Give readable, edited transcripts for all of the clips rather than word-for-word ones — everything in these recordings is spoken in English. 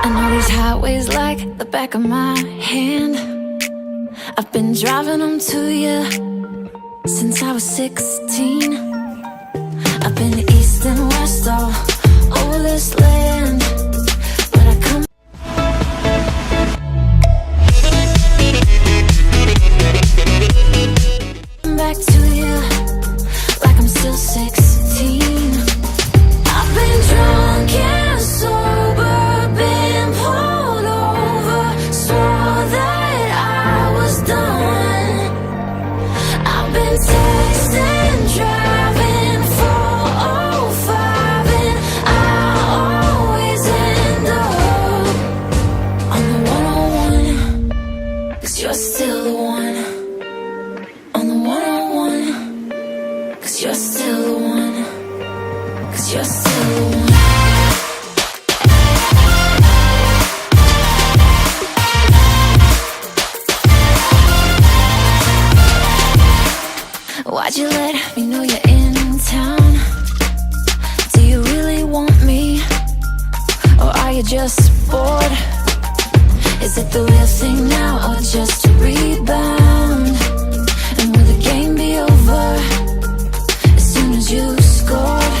I know these highways like the back of my hand. I've been driving them to you since I was 16. I've been east and west all over this land, but I come back to you like I'm still 16. I've been drunk and sober, been pulled over, swore that I was done. I've been texting, driving 405, and I always end up on the 101, 'cause you're still the one. On the 101, 'cause you're still the one. 'Cause you're still the one. Why'd you let me know you're in town? Do you really want me? Or are you just bored? Is it the real thing now or just a rebound? And will the game be over as soon as you scored?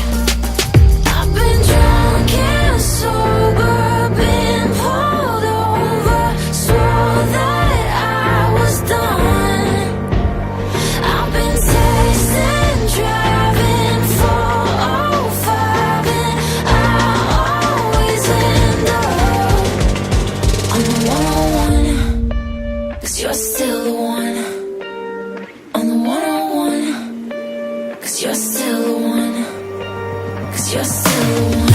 I've been drunk and sober, been pulled over, swore that I was done. I've been texting, driving 405, and I always end up on the 101, 'cause you're still the one. On the 101, 'cause you're still the one. 'Cause you're still the one.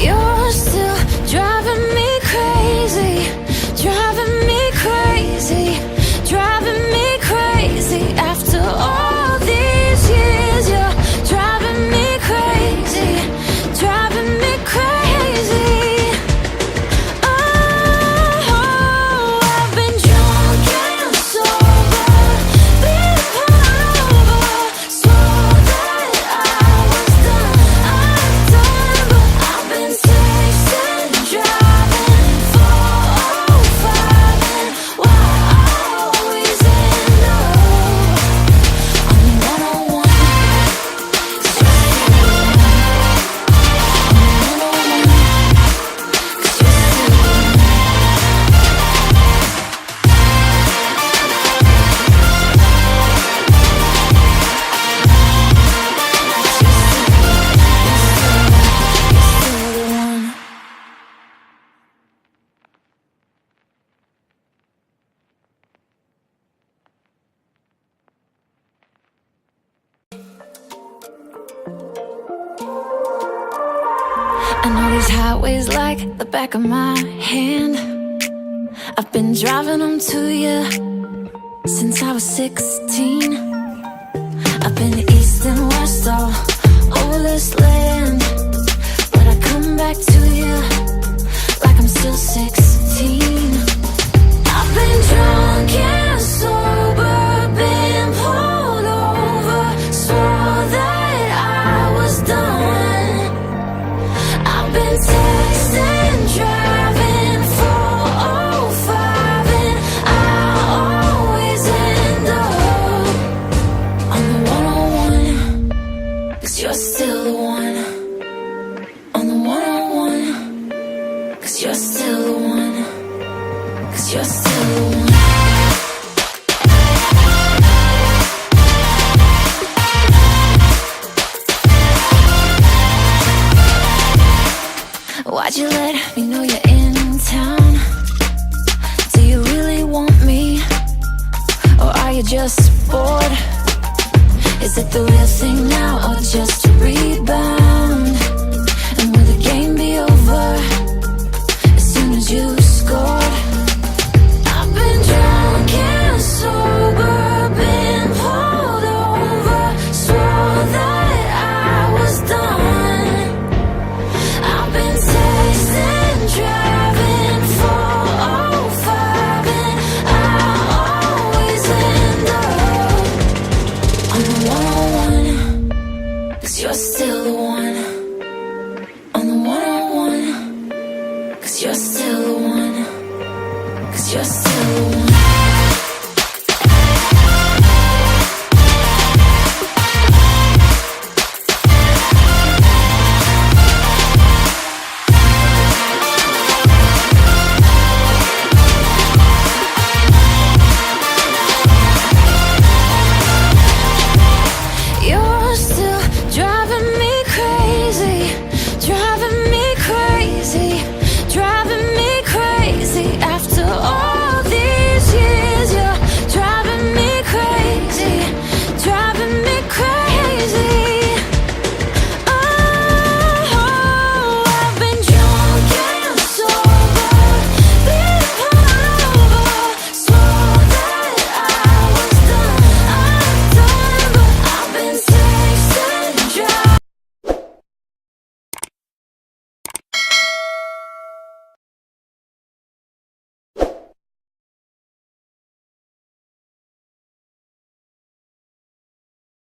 You're still driving me crazy, driving me crazy, driving me crazy. After all these years, you're driving me crazy, driving me crazy. Oh, I've been drunk and sober, been pulled over, swore that I was done. I'm done, but I've been texting, driving 405, and why I always end up on the 101. 'Cause you're still the one. On the 101, 'cause you're still the one. I know these highways like the back of my hand. I've been driving them to you since I was 16. I've been east and west all over this land, but I come back to you like I'm still 16. I've been drunk and sober, been pulled over, swore that I was done. I've been texting, driving 405, and I always end up on the 101, 'cause you're still the one. On the 101, 'cause you're still the one. 'Cause you're still the one. Why'd you let me know you're in town? Do you really want me? Or are you just bored? Is it the real thing now or just a rebound? And will the game be over as soon as you score?